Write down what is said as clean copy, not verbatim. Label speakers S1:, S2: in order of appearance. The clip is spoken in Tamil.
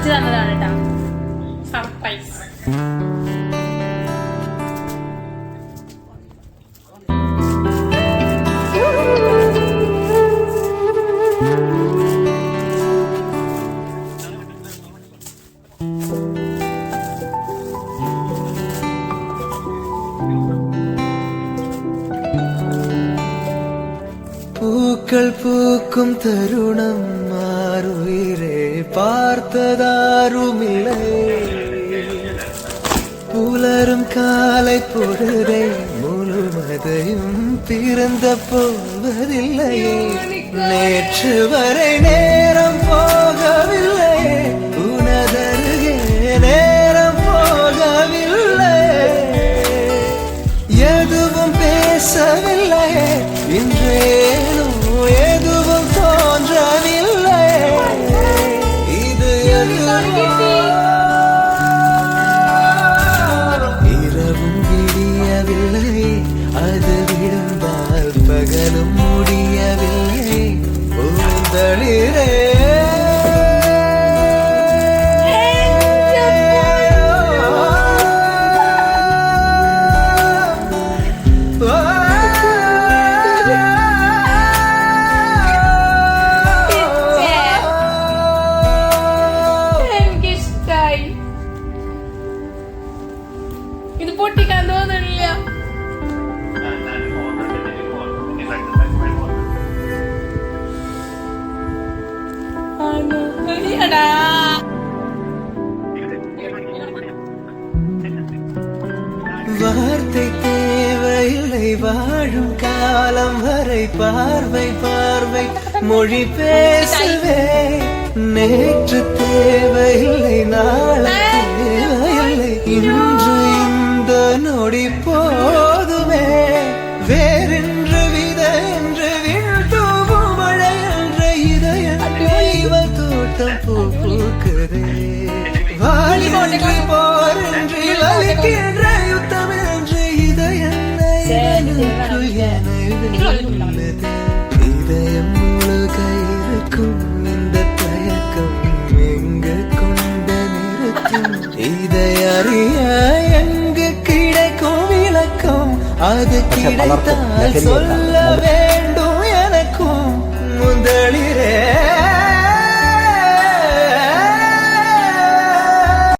S1: വിളിച്ചു തന്നതാണ് കേട്ടാ സർപ്രൈസ്.
S2: பூக்கள் பூக்கும் தருணம் மாறுயிரே பார்த்ததாருமில்லை. புலரும் காலை பொழுதை முழுவதையும் பிறந்த போவதில்லையே. நேற்று வரை நேரம் போகவில்லையே, உனதருகே நேரம் போகவில்லை. எதுவும் பேசவில்லையே, இன்றேனோ எதுவும் தோன்றவில்லை. இது இரவும் விடியவில்லை, அது விழுந்தால் பகலும் முடியவில்லை. பூந்தளிரே
S1: ഇത് പൊട്ടിക്കാൻ തോന്നുന്നില്ല.
S2: வார்த்தை தேவையில்லை, வாழும் காலம் வரை பார்வை பார்வை மொழி பேசவே. நேற்று தேவையில்லை, நாளை தேவையில்லை, இன்று இந்த நொடி போதுமே. வேறென்று வித என்று விழ்தூவும் மழை என்ற இதய தோட்டம் பூக்குதே. வாலிபன்று போரென்று லலிக்கின்ற யுத்தம் என்று இதயம் முழுக இருக்கும் இந்த தயக்கம் எங்கு கொண்டு நிறுத்தும். இதை அறிய எங்கு கிடைக்கும் விளக்கம், அது கிடைத்தால் சொல்லவே